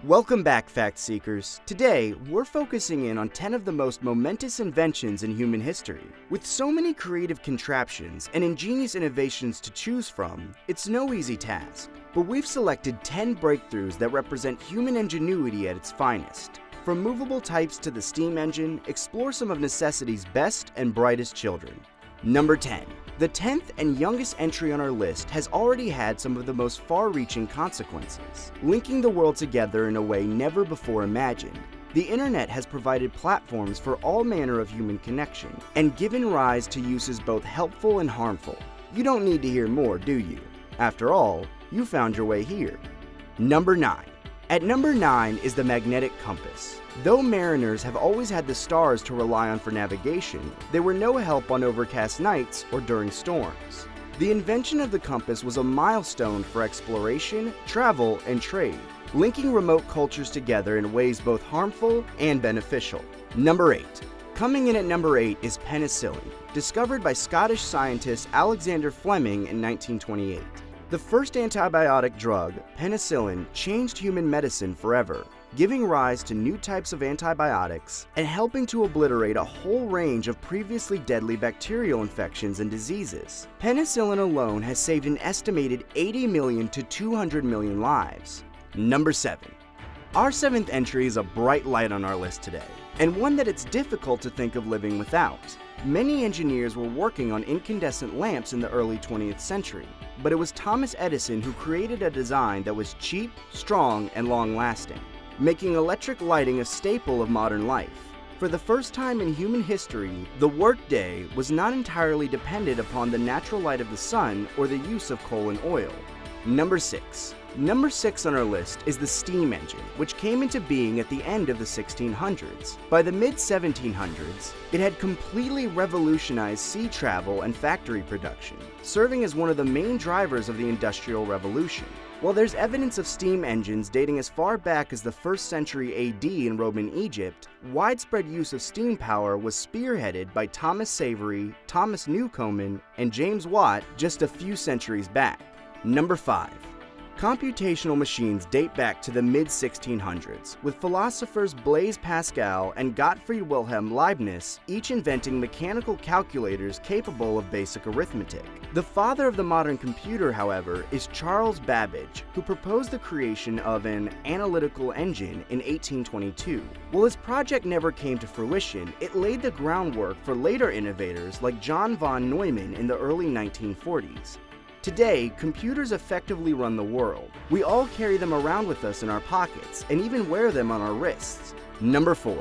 Welcome back, Fact Seekers. Today, we're focusing in on 10 of the most momentous inventions in human history. With so many creative contraptions and ingenious innovations to choose from, it's no easy task. But we've selected 10 breakthroughs that represent human ingenuity at its finest. From movable types to the steam engine, explore some of necessity's best and brightest children. Number 10. The 10th and youngest entry on our list has already had some of the most far-reaching consequences, linking the world together in a way never before imagined. The internet has provided platforms for all manner of human connection, and given rise to uses both helpful and harmful. You don't need to hear more, do you? After all, you found your way here. Number 9. At number 9 is the magnetic compass. Though mariners have always had the stars to rely on for navigation, they were no help on overcast nights or during storms. The invention of the compass was a milestone for exploration, travel, and trade, linking remote cultures together in ways both harmful and beneficial. Number 8. Coming in at number 8 is penicillin, discovered by Scottish scientist Alexander Fleming in 1928. The first antibiotic drug, penicillin, changed human medicine forever, giving rise to new types of antibiotics and helping to obliterate a whole range of previously deadly bacterial infections and diseases. Penicillin alone has saved an estimated 80 million to 200 million lives. Number 7. Our 7th entry is a bright light on our list today, and one that it's difficult to think of living without. Many engineers were working on incandescent lamps in the early 20th century, but it was Thomas Edison who created a design that was cheap, strong, and long-lasting, making electric lighting a staple of modern life. For the first time in human history, the workday was not entirely dependent upon the natural light of the sun or the use of coal and oil. Number 6. Number 6 on our list is the steam engine, which came into being at the end of the 1600s. By the mid-1700s, it had completely revolutionized sea travel and factory production, serving as one of the main drivers of the Industrial Revolution. While there's evidence of steam engines dating as far back as the 1st century AD in Roman Egypt, widespread use of steam power was spearheaded by Thomas Savery, Thomas Newcomen, and James Watt just a few centuries back. Number 5. Computational machines date back to the mid-1600s, with philosophers Blaise Pascal and Gottfried Wilhelm Leibniz each inventing mechanical calculators capable of basic arithmetic. The father of the modern computer, however, is Charles Babbage, who proposed the creation of an analytical engine in 1822. While his project never came to fruition, it laid the groundwork for later innovators like John von Neumann in the early 1940s. Today, computers effectively run the world. We all carry them around with us in our pockets and even wear them on our wrists. Number 4.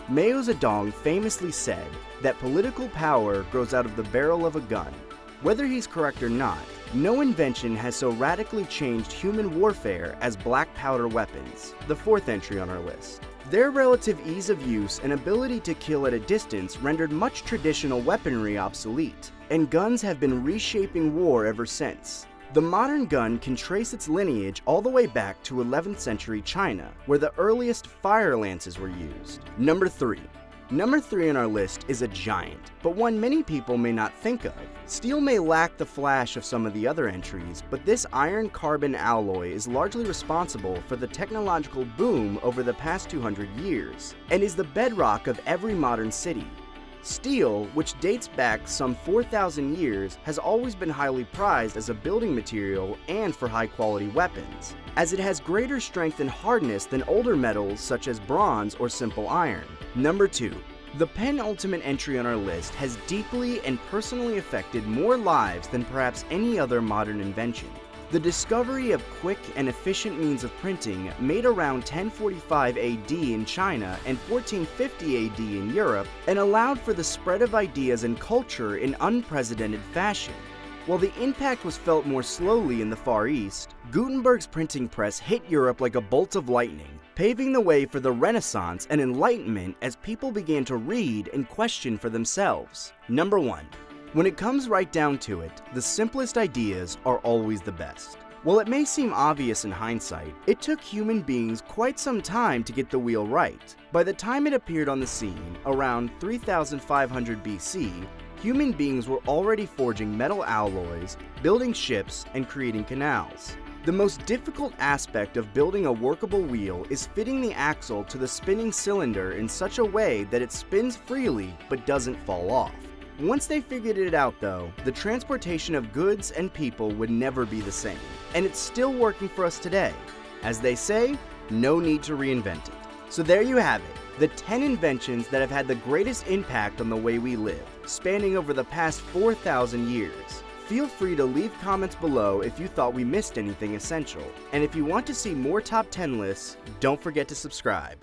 Mao Zedong famously said that political power grows out of the barrel of a gun. Whether he's correct or not, no invention has so radically changed human warfare as black powder weapons, the 4th entry on our list. Their relative ease of use and ability to kill at a distance rendered much traditional weaponry obsolete, and guns have been reshaping war ever since. The modern gun can trace its lineage all the way back to 11th century China, where the earliest fire lances were used. Number 3. Number 3 on our list is a giant, but one many people may not think of. Steel may lack the flash of some of the other entries, but this iron-carbon alloy is largely responsible for the technological boom over the past 200 years, and is the bedrock of every modern city. Steel, which dates back some 4,000 years, has always been highly prized as a building material and for high-quality weapons, as it has greater strength and hardness than older metals such as bronze or simple iron. Number 2. The penultimate entry on our list has deeply and personally affected more lives than perhaps any other modern invention. The discovery of quick and efficient means of printing made around 1045 AD in China and 1450 AD in Europe, and allowed for the spread of ideas and culture in unprecedented fashion. While the impact was felt more slowly in the Far East, Gutenberg's printing press hit Europe like a bolt of lightning, paving the way for the Renaissance and Enlightenment as people began to read and question for themselves. Number 1. When it comes right down to it, the simplest ideas are always the best. While it may seem obvious in hindsight, it took human beings quite some time to get the wheel right. By the time it appeared on the scene, around 3500 BC, human beings were already forging metal alloys, building ships, and creating canals. The most difficult aspect of building a workable wheel is fitting the axle to the spinning cylinder in such a way that it spins freely but doesn't fall off. Once they figured it out though, the transportation of goods and people would never be the same. And it's still working for us today. As they say, no need to reinvent it. So there you have it, the 10 inventions that have had the greatest impact on the way we live, spanning over the past 4,000 years. Feel free to leave comments below if you thought we missed anything essential. And if you want to see more top 10 lists, don't forget to subscribe.